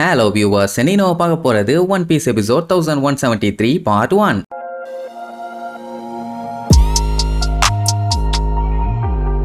Hello viewers, நீ நம்ம பார்க்க போறது One Piece episode 1173 part 1.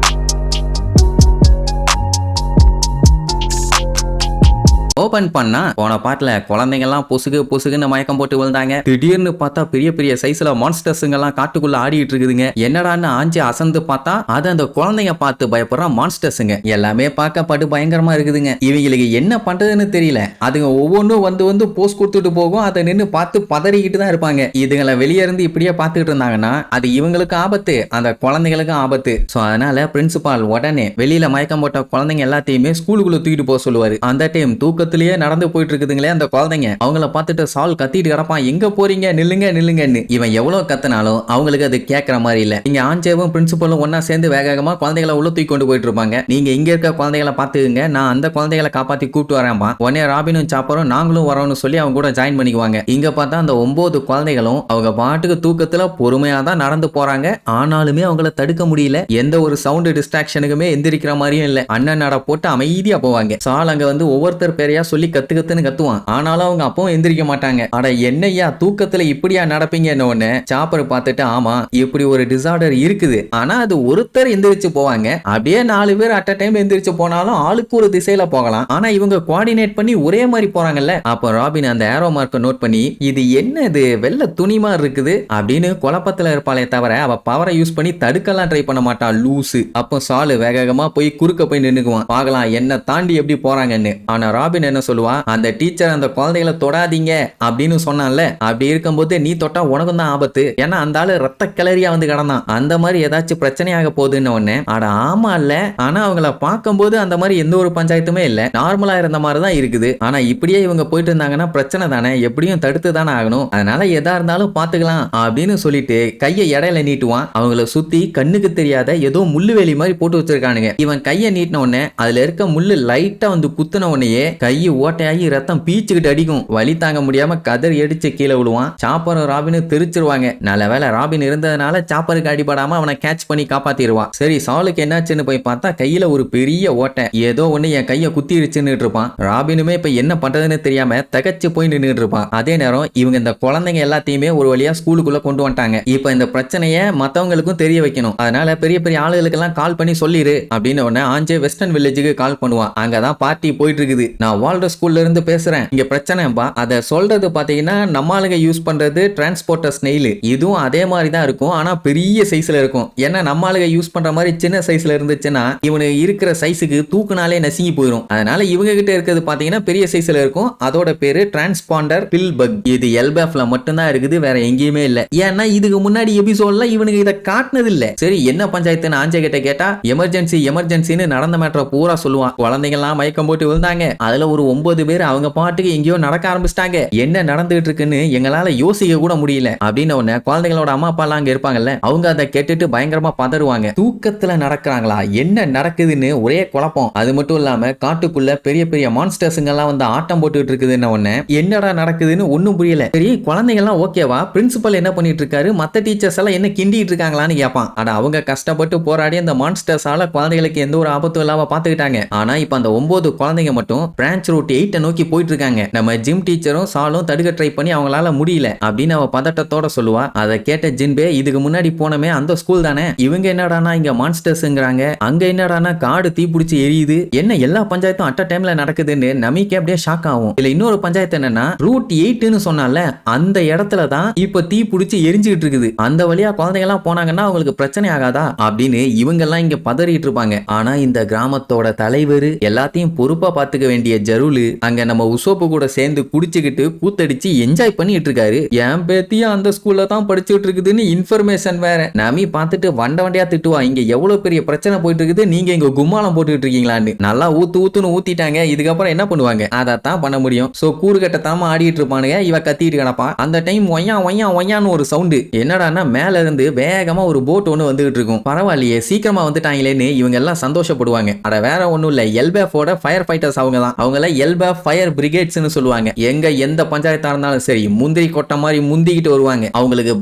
Open பண்ணா போன பாட்டுல குழந்தைங்க எல்லாம் பொசுகுன்னு மயக்கம் போட்டு விழுந்தாங்க. திடீர்னு பார்த்தா பெரிய பெரிய சைஸ்ல மான்ஸ்டர்ஸுங்க எல்லாம் காட்டுக்குள்ள ஆடிட்டு இருக்குதுங்க. என்னடான்னு ஆஞ்சி அசந்து பார்த்தா அது அந்த குழந்தைங்க பார்த்து பயப்படுற மான்ஸ்டர்ஸுங்க. எல்லாமே பார்க்க படு பயங்கரமா இருக்குதுங்க. இவங்களுக்கு என்ன பண்றதுன்னு தெரியல. அதுங்க ஒவ்வொன்றும் வந்து போஸ் கொடுத்துட்டு போகும். அதை நின்று பார்த்து பதறிக்கிட்டு தான் இருப்பாங்க. இதுங்களை வெளியே இருந்து இப்படியே பார்த்துக்கிட்டு இருந்தாங்கன்னா அது இவங்களுக்கு ஆபத்து, அந்த குழந்தைங்களுக்கும் ஆபத்து. ஸோ அதனால பிரின்சிபால் உடனே வெளியில மயக்கம் போட்ட குழந்தைங்க எல்லாத்தையுமே ஸ்கூலுக்குள்ள தூக்கிட்டு போக சொல்லுவாரு. அந்த டைம் தூக்கத்திலேயே நடந்து போயிட்டு இருக்குதுங்களே அந்த குழந்தைங்க, அவங்கள பார்த்துட்டு சால் கத்திட்டு கிடப்பான், எங்க போறீங்க, நில்லுங்கன்னு. இவன் எவ்வளவு கத்தினாலும் அவங்களுக்கு அது கேட்கற மாதிரி இல்ல. இங்க ஆஞ்சேவும் பிரின்சிபலும் ஒன்னா சேர்ந்து வேகமா குழந்தைகளை உள்ள தூக்கி கொண்டு போயிட்டு இருப்பாங்க. நீங்க இங்க இருக்க குழந்தைகளை பாத்துக்குங்க, நான் அந்த குழந்தைகளை காப்பாத்தி கூப்பிட்டு வரேன்பா. உடனே ராபினும் சாப்பரும் நாங்களும் வரோம்னு சொல்லி அவங்க கூட ஜாயின் பண்ணிக்குவாங்க. இங்க பார்த்தா அந்த 9 குழந்தைகளும் அவங்க பாட்டுக்கு தூக்கத்துல பொறுமையா தான் நடந்து போறாங்க. ஆனாலுமே அவங்கள தடுக்க முடியல. எந்த ஒரு சவுண்ட் டிஸ்ட்ராக்ஷனுக்குமே எந்திரிக்கிற மாதிரியும் இல்ல. அண்ணன் நட போட்டு அமைதியா போவாங்க. சால் அங்க வந்து ஒவ்வொருத்தர் பேரையா சொல்லி கத்துன்னு கத்துவான். ஆனாலும் அவங்க அப்பவும் எந்திரிக்க மாட்டாங்க. அட என்னையா தூக்கத்துல இப்படியா நடப்பீங்கன்னு சாப்பர் பார்த்துட்டு, ஆமா இப்படி ஒரு டிசார்டர் இருக்குது, ஆனா அது ஒருத்தர் எந்திரிச்சு போவாங்க. அப்படியே 4 பேர் அட் அ டைம் எந்திரிச்சு போனாலும் ஆளுக்கு ஒரு திசையில போகலாம். ஆனா இவங்க கோஆர்டினேட் பண்ணி ஒரே மாதிரி போறாங்கல்ல. அப்ப ராபின் அந்த ஏரோ மார்க்கை நோட் பண்ணி, இது என்னது வெள்ளை துணி மாதிரி இருக்குது அப்படின்னு குழப்பத்துல இருப்பாளே தவிர அவ பவரை யூஸ் பண்ணி தடுக்கலாம் ட்ரை பண்ண மாட்டா லூசு. அப்போ சாலு வேகமா போய் குறுக்க போய் நின்னுக்குவான், பார்க்கலாம் என்ன தாண்டி எப்படி போறாங்கன்னு. ஆனா ராபின் என்ன சொல்லுவா, அந்த டீச்சர் அந்த குழந்தைகளை தொடாதீங்க அப்படின்னு சொன்னான்ல, அப்படி இருக்கும்போது நீ தொட்டா உனக்கும் தான் ஆபத்து, ஏன்னா அந்த ஆளு ரத்த கிளறியா வந்து கிடந்தான், அந்த மாதிரி ஏதாச்சும் பிரச்சனையாக போகுதுன்னு ஒண்ணு. அட ஆமா இல்ல, ஆனா அவங்கள பார்க்கும்போது அந்த மாதிரி எந்த ஒரு பஞ்சாயத்துமே இல்ல, நார்மலா இருந்த மாதிரி தான் இருக்குது. ஆனா இப்படியே இவங்க போயிட்டு இருந்தாங்கன்னா பிரச்சனை தானே, எப்படியும் தடுத்து தானே ஆகணும், அதனால எதா இருந்தாலும் பாத்துக்கலாம் அப்படின்னு சொல்லிட்டு கையை இடையில நீட்டுவான். அவங்கள சுத்தி கண்ணுக்கு தெரியாத ஏதோ முள்ளுவேலி மாதிரி போட்டு வச்சிருக்கானுங்க. இவன் கையை நீட்டின உடனே அதுல இருக்க முள்ளு லைட்டா வந்து குத்துன உடனேயே கையை ஓட்டையாகி ரத்தம் பீச்சுக்கிட்டு அடிக்கும். வலி தாங்க முடியாம கதறி அடிச்சு கீழே விடுவான். சாப்பரும் ராபினும் தெரிச்சிருவாங்க. நல்ல வேலை ராபின் இருந்ததுனால சாப்பருக்கு அடிபடாம அவனை கேட்ச் பண்ணி காப்பாத்திடுவான். சரி சாலுக்கு என்னாச்சுன்னு போய் பார்த்தா கையில ஒரு பெரிய ஓட்டை, ஏதோ ஒண்ணு என் கையை குத்திருச்சுன்னு இருப்பான். ராபினுமே இப்ப என்ன பண்றதுன்னு தெரியாம தகச்சு போய் நின்றுட்டு இருப்பான். அதே நேரம் இவங்க இந்த குழந்தைங்க எல்லாத்தையுமே ஒரு வழியா ஸ்கூலுக்குள்ள கொண்டு வந்துட்டாங்க. இப்ப இந்த பிரச்சனைய மத்தவங்களுக்கும் தெரிய வைக்கணும், அதனால பெரிய பெரிய ஆளுகளுக்கு எல்லாம் கால் பண்ணி சொல்லிரு அப்படின்னு உடனே ஆஞ்சே வெஸ்டர்ன் வில்லேஜுக்கு கால் பண்ணுவான். அங்கதான் பார்ட்டி போயிட்டு இருக்குது. நான் வால்டர் ஸ்கூல்ல இருந்து பேசுறேன், இங்க பிரச்சனைப்பா. அதை சொல்றது பாத்தீங்கன்னா நம்ம ஆளுங்க யூஸ் பண்றது டிரான்ஸ்போர்ட்டர் ஸ்னெயில், இதுவும் அதே மாதிரி தான் இருக்கும், ஆனா பெரிய சைஸ்ல இருக்கும். ஏன்னா நம்ம ஆளுங்க யூஸ் பண்ற மாதிரி சின்ன சைஸ்ல இருந்துச்சுன்னா இவனுக்கு இருக்கிற சைஸுக்கு தூக்குனாலே நசுங்கி போயிடும். அதனால இவங்க கிட்ட இருக்கிறது பாத்தீங்கன்னா பெரிய சைஸ்ல இருக்கும். அதோட பேரு டிரான்ஸ்பாண்டர் பில் பக். இது எல்பேஃப்ல மட்டும்தான் இருக்குது, வேற எங்கேயுமே இல்ல. ஏன்னா இதுக்கு முன்னாடி எபிசோட்ல இவனுக்கு இதை காட்டினது இல்ல. சரி என்ன பஞ்சாயத்துன்னு ஆஞ்சே கிட்ட கேட்டா எமர்ஜென்சின்னு நடந்த மேட்டரை பூரா சொல்லுவான். குழந்தைங்க எல்லாம் மயக்கம் போட்டு விழுந்தாங்க. அதுல ஒரு 9 பேர் அவங்க பாட்டுக்கு எங்கேயோ நடக்க ஆரம்பிச்சிட்டாங்க. என்ன நடந்துட்டு இருக்குன்னு எங்களால யோசிக்க கூட முடியல அப்படின்னு உடனே குழந்தைகளோட அம்மா அப்பா எல்லாம் அங்க இருப்பாங்கல்ல, அவங்க அதை கேட்டுட்டு பயங்கரமா பதறுவாங்க. தூக்கத்துல நடக்கிறாங்களா, என்ன நடக்குதுன்னு ஒரே குழப்பம். அது மட்டும் இல்லாம காட்டுக்குள்ள பெரிய பெரிய மான்ஸ்டர்ஸுங்க எல்லாம் வந்து ஆட்டம் போட்டுட்டு இருக்குதுன்னு உடனே என்னடா நடக்குதுன்னு ஒண்ணும் புரியல. சரி குழந்தைங்க எல்லாம் ஓகேவா, பிரின்சிபல் என்ன பண்ணிட்டு இருக்காரு, மத்த டீச்சர்ஸ் எல்லாம் என்ன கிண்டிட்டு இருக்காங்களான்னு கேட்பான். ஆனா அவங்க கஷ்டப்பட்டு போராடி அந்த மான்ஸ்டர்ஸால குழந்தைகளுக்கு எந்த ஒரு ஆபத்தும் இல்லாம பாத்துக்கிட்டாங்க. ஆனா இப்ப அந்த 9 குழந்தைங்க மட்டும் பிரான்ச் ரூட் 8 நோக்கி போயிட்டு இருக்காங்க. நம்ம ஜிம் டீச்சரும் சாலும் தடுக்க ட்ரை பண்ணி அவங்களால முடியல அப்படின்னு அவ பதட்டத்தோட சொல்லுவா. அதை கேட்ட ஜின்பே, இதுக்கு முன்னாடி போனமே அந்த ஸ்கூல் தானே, இவங்க என்னடானா இங்க மான்ஸ்டர்ஸ்ங்கறாங்க, அங்க என்னடானா காடு தீ பிடிச்சி எரியுது, என்ன எல்லா பஞ்சாயத்தும் அட் அ டைம்ல நடக்குதுன்னு நமக்கே அப்படியே ஷாக் ஆகும். இதுல இன்னொரு பஞ்சாயத்து என்னன்னா ரூட் 8ன்னு சொன்னால அந்த இடத்துல தான் இப்ப தீ பிடிச்சி எரிஞ்சுக்கிட்டு இருக்குது. அந்த வழியா குழந்தைங்க எல்லாம் போனாங்கன்னா அவங்களுக்கு பிரச்சனை ஆகாதா அப்படின்னு இவங்க எல்லாம் இங்க பதறிட்டு இருப்பாங்க. ஆனா இந்த கிராமத்தோட தலைவர் எல்லாத்தையும் பொறுப்பா பாத்துக்க வேண்டிய ஜருலு அங்க நம்ம உசோப்பு கூட சேர்ந்து குடிச்சுக்கிட்டு கூத்தடிச்சு என்ஜாய் பண்ணிட்டு இருக்காரு. என் பேத்தியா அந்த ஸ்கூல்ல தான் படிச்சுட்டு இருக்குதுன்னு இன்ஃபர்மேஷன் வேற. நமி பார்த்துட்டு வண்டையா திட்டுவா, இங்க எவ்வளவு பெரிய பிரச்சனை போயிட்டு இருக்குது, நீங்க இங்க கும்மாளம் போட்டுக்கிட்டு இருக்கீங்களான்னு. நல்லா ஊத்துன்னு ஊத்திட்டாங்க. இதுக்கப்புறம் என்ன பண்ணுவாங்க, அதைத்தான் பண்ண முடியும். சோ கூறுகட்ட தாம ஆடிட்டு இருப்பானுங்க. இவ கத்திட்டு கிடப்பா. அந்த டைம் ஒய்யான்னு ஒரு சவுண்டு. என்னடான்னா மேல இருந்து வேகமா ஒரு போட் ஒண்ணு வந்துகிட்டு இருக்கும். பரவாயில்லையே சீக்கிரமா வந்துட்டாங்களேன்னு இவங்க எல்லாம் சந்தோஷப்படுவாங்க. அட வேற ஒண்ணும் இல்ல, எல்பேஃபோட ஃபயர் ஃபைட்டர்ஸ் அவங்க தான். அவங்கள எல்பா ஃபயர் பிரிகேட்ஸ்னு சொல்லுவாங்க. எங்க எந்த பஞ்சாயத்தா இருந்தாலும் சரி முந்திரி கொட்டை மாதிரி முந்திக்கிட்டு வருவாங்க. அவங்களுக்கு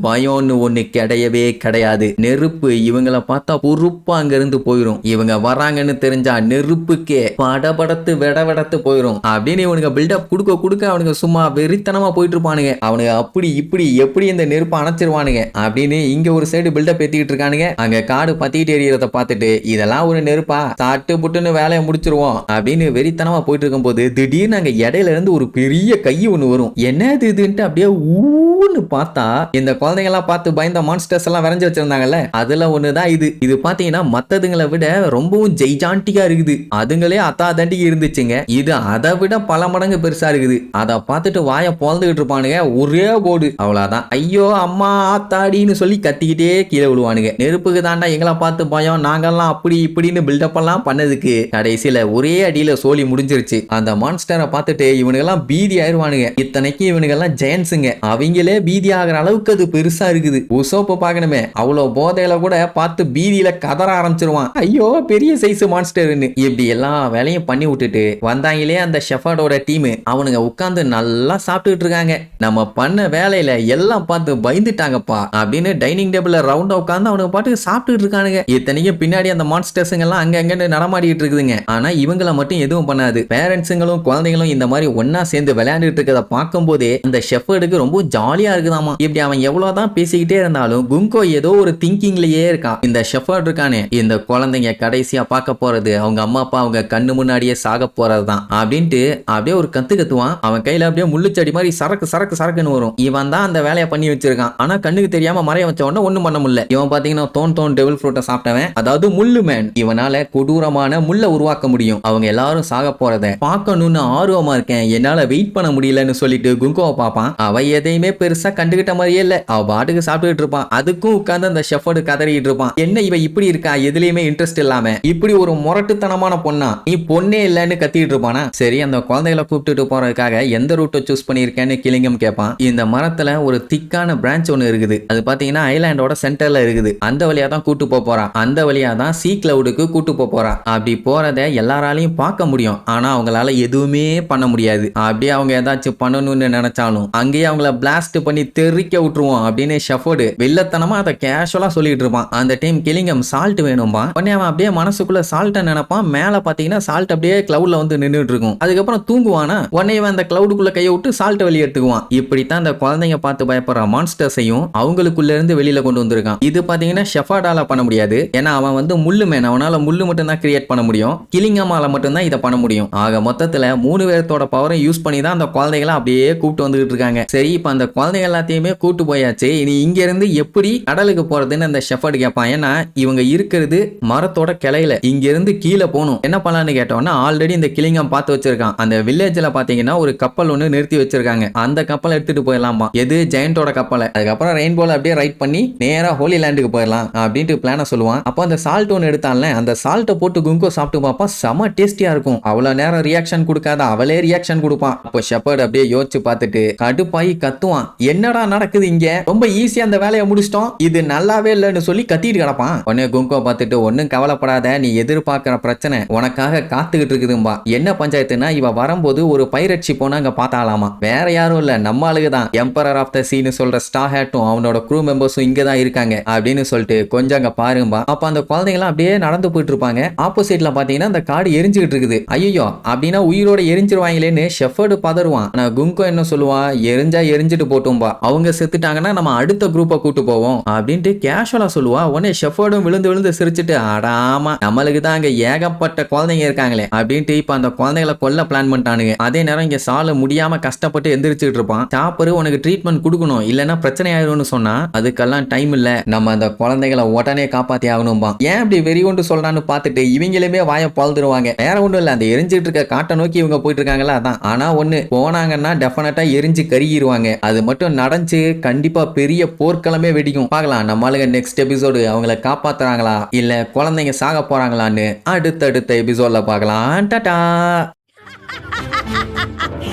பயம்னு ஒண்ணு கிடையவே கிடையாது. நெருப்பு இவங்கள பார்த்தா பொறுப்பா அங்க இருந்து போயிரும். இவங்க வராங்கன்னு தெரிஞ்சா நெருப்புக்கே படபடத்து வெடவெடத்து போயிரும் அப்படின்னு இவனுங்க பில்டப் கொடுக்க அவனுங்க சும்மா வெறித்தனமா போயிட்டு இருப்பானுங்க. அவனுங்க அப்படி இப்படி எப்படி இந்த நெருப்பை அணைச்சிருவானுங்க அப்படின்னு இங்க ஒரு சைடு பில்டப் ஏத்திக்கிட்டு இருக்கானுங்க. அங்க காடு பத்திட்டு எரியறத பார்த்துட்டு இதெல்லாம் ஒரு நெருப்பா சாட்டு புட்டுன்னு வேலையை முடிச்சிருவோம் அப்படின்னு வெறித்தனமா போயிட்டு இருக்கும் போது திடீர்னு அங்க இடையில இருந்து ஒரு பெரிய கை ஒண்ணு வரும். என்னது இதுன்ட்டு அப்படியே ஊன்னு பார்த்தா இந்த குழந்தைங்க எல்லாம் பார்த்து பயந்த மான்ஸ்டர்ஸ் எல்லாம் வரைஞ்சு வச்சிருந்தாங்கல்ல, அதுல ஒண்ணுதான் இது. இது பாத்தீங்கன்னா மத்ததுங்களை விட ரொம்பவும் ஜெய்ஜாண்டிக்கா இருக்குது. அதுங்களே அத்தா தண்டிக்கு இருந்துச்சுங்க. இது அதை விட பல மடங்கு பெருசா இருக்குது. அதை பார்த்துட்டு வாயை பொழந்துகிட்டு இருப்பானுங்க. ஒரே போடு அவ்வளவுதான். ஐயோ அம்மா ஆத்தாடின்னு சொல்லி கத்திக்கிட்டே கீழே விழுவானுங்க. நெருப்புக்கு தாண்டா எங்களை பார்த்து பயம், நாங்கெல்லாம் அப்படி இப்படின்னு பில்டப் எல்லாம் பண்ணதுக்கு கடைசியில ஒரே அடியில சோலி முடிஞ்சிருச்சு. அந்த மான்ஸ்டரை பார்த்துட்டு இவனுங்கெல்லாம் பீதி ஆயிருவானுங்க. இத்தனைக்கு இவனுங்கெல்லாம் ஜெயன்ஸுங்க. அவங்களே பீதி ஆகிற அளவுக்கு அது பெருசா இருக்குது. உசோப்ப பார்க்கணுமே, அவ்வளவு போதையில கூட பார்த்து பீதியில கதற ஆரம்பிச்சிருவான். ஐயோ பெரிய சைஸ் மான்ஸ்டர்னு இப்படி எல்லா வேலையும் பண்ணி விட்டுட்டு வந்தாங்களே அந்த ஷெஃபர்டோட டீம். அவனுங்க உட்கார்ந்து நல்லா சாப்பிட்டுட்டு இருக்காங்க. நம்ம பண்ண வேலையில எல்லாம் பார்த்து பயந்துட்டாங்கப்பா அப்படின்னு டைனிங் டேபிள்ல ரவுண்டா உட்கார்ந்து அவனுக்கு பாட்டுக்கு சாப்பிட்டுட்டு இருக்கானுங்க. இத்தனைக்கும் பின்னாடி அந்த மான்ஸ்டர்ஸுங்க எல்லாம் அங்கங்க நடமாடிட்டு இருக்குதுங்க. ஆனா இவங்கள மட்டும் எதுவும் பண்ணாது. பேரண்ட்ஸுங்களும் குழந்தைகளும் இந்த மாதிரி ஒன்னா சேர்ந்து விளையாண்டுட்டு இருக்கிறத பார்க்கும் போதே அந்த ஷெஃபர்டுக்கு ரொம்ப ஜாலியா இருக்குதாமா. இப்படி அவன் எவ்வளவுதான் பேசிக்கிட்டே இருந்தாலும் குங்கோ ஏதோ ஒரு திங்கிங்லயே இருக்கான். இந்த ஷெஃபர்ட் இருக்கானே, இந்த குழந்தைங்க கடைசியா பார்க்க போறது அவங்க அம்மா அப்பா அவங்க கண்ணு முன்னாடியே சாக போறதுதான் அப்படின்ட்டு அப்படியே ஒரு கத்து கத்துவான். அவன் கையில அப்படியே முள்ளுச்சடி மாதிரி சரக்கு சரக்கு சரக்குன்னு வரும். இவன் தான் அந்த வேலையை பண்ணி வச்சிருக்கான். ஆனா கண்ணுக்கு தெரியாம மறைய வச்ச உடனே ஒண்ணும் பண்ண முடியல. இவன் பாத்தீங்கன்னா தோன் டெவில் ஃப்ரூட்டை சாப்பிட்டவன், அதாவது முள்ளு மேன். இவனால கொடூரமான முள்ள உருவாக்க முடியும். அவங்க எல்லாரும் சாக போறத பார்க்கணும்னு ஆர்வமா இருக்கேன், என்னால வெயிட் பண்ண முடியலன்னு சொல்லிட்டு குங்கோவை பார்ப்பான். அவ எதையுமே பெருசா கண்டுகிட்ட மாதிரியே இல்ல. அவ பாட்டுக்கு சாப்பிட்டுட்டு இருப்பான். அதுக்கும் உட்கார்ந்து அந்த ஷெஃபர்டு கதறிட்டு இருப்பான். என்ன இவ இப்படி இருக்கா, எதுலயுமே இன்ட்ரெஸ்ட் இல்லாம இப்படி ஒரு முரட்டுத்தனமான பொண்ணா, நீ பொண்ணே இல்லன்னு கத்திட்டு இருப்பானா. சரி அந்த குழந்தைகளை கூப்பிட்டுட்டு போறதுக்காக எந்த ரூட்டை சூஸ் பண்ணிருக்கேன்னு கிளிங்கம் கேட்பான். இந்த மரத்துல ஒரு திக்கான பிரான்ச் ஒன்னு இருக்குது. அது பாத்தீங்கன்னா ஐலாண்டோட சென்டர்ல இருக்குது. அந்த வழியா தான் கூட்டு போறான். அந்த வழியா தான் சீ கிளவுடுக்கு கூட்டு போறான். அப்படி போறத எல்லாராலையும் பார்க்க முடியும். ஆனா அவங்களால எதுவுமே பண்ண முடியாது. அப்படியே அவங்க ஏதாச்சும் பண்ணணும்னு நினைச்சாலும் அங்கேயே அவங்கள பிளாஸ்ட் பண்ணி தெறிக்க விட்டுருவோம் அப்படின்னு ஷெஃபர்டு வில்லத்தனமா அதை கேஷுவலா சொல்லிட்டு இருப்பான். அந்த டைம் கிளிங்கம் சால்ட் வேணும்பா. உடனே அவன் அப்படியே மனசுக்குள்ள சால்ட்டை நினைப்பான். மேல பாத்தீங்கன்னா சால்ட் அப்படியே கிளவுட்ல வந்து நின்றுட்டு இருக்கும். அதுக்கப்புறம் தூங்குவானா, உடனே அந்த கிளவுடுக்குள்ள கையை விட்டு சால்ட் வெளியே எடுத்துக்குவான். இப்படித்தான் அந்த குழந்தைங்க பார்த்து பயப்படுற மான்ஸ்டர்ஸையும் அவங்களுக்குள்ள இருந்து வெளியில கொண்டு வந்திருக்கான். இது பாத்தீங்கன்னா ஷெஃபர்டால பண்ண முடியாது. ஏன்னா அவன் வந்து முள்ளு மேன். அவனால முள்ளு மட்டும் தான் கிரியேட் பண்ண முடியும். கிளிங்கமால மட்டும் தான் இதை பண்ண முடியும். ஆக மொத்தத்துல 3 பேர்த்தோட பவரை யூஸ் பண்ணி தான் அந்த குழந்தைகளை அப்படியே கூப்பிட்டு வந்துகிட்டு இருக்காங்க. சரி இப்ப அந்த குழந்தைங்க எல்லாத்தையுமே கூட்டு போயாச்சு. இனி இங்க இருந்து எப்படி கடலுக்கு போறதுன்னு அந்த ஷெஃபர்டு கேட்பான். ஏன்னா இவங்க இருக்கிறது மரத்தோட கிளையில, இங்க இருந்து கீழே போகணும். என்ன பண்ணலான்னு கேட்டோம்னா ஆல்ரெடி இந்த கிளிங்கம் பார்த்து வச்சிருக்கான். அந்த வில்லேஜ்ல பாத்தீங்கன்னா ஒரு கப்பல் ஒண்ணு நிறுத்தி வச்சிருக்காங்க. அந்த கப்பலை எடுத்துட்டு போயிடலாமா. எது ஜெயண்டோட கப்பலை. அதுக்கப்புறம் ரெயின்போல அப்படியே ரைட் பண்ணி நேரா ஹோலி லேண்டுக்கு போயிடலாம் அப்படின்ட்டு பிளான சொல்லுவான். அப்போ அந்த சால்ட் ஒன்று எடுத்தான்ல, அந்த சால்ட்டை போட்டு குங்கோ சாப்பிட்டு பார்ப்பா. செம டேஸ்டியா இருக்கும். அவ்வளவு நேரம் ரியாக்ஷன் கொடுக்காத அவளே ரியாக்ஷன் கொடுப்பான். அப்போ ஷெஃபர்ட் அப்படியே யோசிச்சு பார்த்துட்டு கடுப்பாயி கத்துவான். என்னடா நடக்குது இங்க, ரொம்ப ஈஸியா அந்த வேலையை முடிச்சிட்டோம், இது நல்லாவே இல்லைன்னு சொல்லி கத்திட்டு கிடப்பான். உடனே குங்கோ பார்த்துட்டு ஒன்னும் கவலைப்படாத, நீ எதிர்பார்க்கிற பிரச்சனை உனக்காக காத்துக்கிட்டு இருக்குதும்பா. என்ன பஞ்சாயத்துனா இவ வரும்போது ஒரு பைரட்சி போனா அங்க பார்த்தாலாமா. வேற யாரும் இல்ல, நம்ம ஆளுதான் எம்பரர் ஆஃப் த சீன்னு சொல்ற ஸ்டார் ஹேட்டும் அவனோட க்ரூ மெம்பர்ஸும் இங்க தான் இருக்காங்க அப்படின்னு சொல்லிட்டு கொஞ்சம் அங்க பாருங்கப்பா. அப்ப அந்த குழந்தைங்களாம் அப்படியே நடந்து போயிட்டு இருப்பாங்க. ஆப்போசிட்ல பாத்தீங்கன்னா அந்த காடு எரிஞ்சுக்கிட்டு இருக்குது. ஐயோ அப்படின்னா உயிரோட எரிஞ்சிருவாங்களேன்னு ஷெஃபர்டு பதறுவான். ஆனா குங்கோ என்ன சொல்லுவான், எரிஞ்சா எரிஞ்சிட்டு போட்டும்பா, அவங்க செத்துட்டாங்கன்னா நம்ம அடுத்த குரூப்பை கூட்டு போவோம் அப்படின்ட்டு கேஷுவலா சொல்லுவா. உடனே ஷெஃபர்டும் விழுந்து விழுந்து சிரிச்சுட்டு அடாமா நம்மளுக்கு தான் அங்க ஏகப்பட்ட குழந்தைங்க இருக்காங்களே அப்படின்ட்டு இப்ப அந்த குழந்தைகளை கொல்ல பிளான் பண்ணிட்டானுங்க. அதே நேரம் இங்க சால முடியாம கஷ்டப்பட்டு எந்திரிச்சுட்டு இருப்பான். சாப்பரு உனக்கு ட்ரீட்மெண்ட் கொடுக்கணும் இல்லைன்னா பிரச்சனை ஆயிடும்னு சொன்னா அதுக்கெல்லாம் டைம் இல்ல, நம்ம அந்த குழந்தைகளை உடனே காப்பாத்தி ஆகணும்பா. ஏன் அப்படி வெறி கொண்டு சொல்றான்னு பார்த்துட்டு இவங்களுமே வாயை பழுதுருவாங்க. வேற ஒண்ணும் இல்ல, அந்த எரிஞ்சிட்டு இருக்க காட்டை நோக்கி இவங்க போயிட்டு இருக்காங்களா அதான். ஆனா ஒண்ணு போனாங்கன்னா டெஃபினட்டா எரிஞ்சு கருகிடுவாங்க. அது மட்டும் நடந்து கண்டிப்பா பெரிய போர்க்களமே வெடிக்கும். பார்க்கலாம் நம்மளுக்கு நெக்ஸ்ட் எபிசோடு அவங்களை காப்பாத்துறாங்களா இல்ல குழந்தைங்க சாக போறாங்களான்னு அடுத்தடுத்த எபிசோட்ல பார்க்கலாம். டாடா.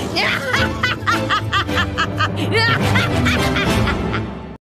Yeah!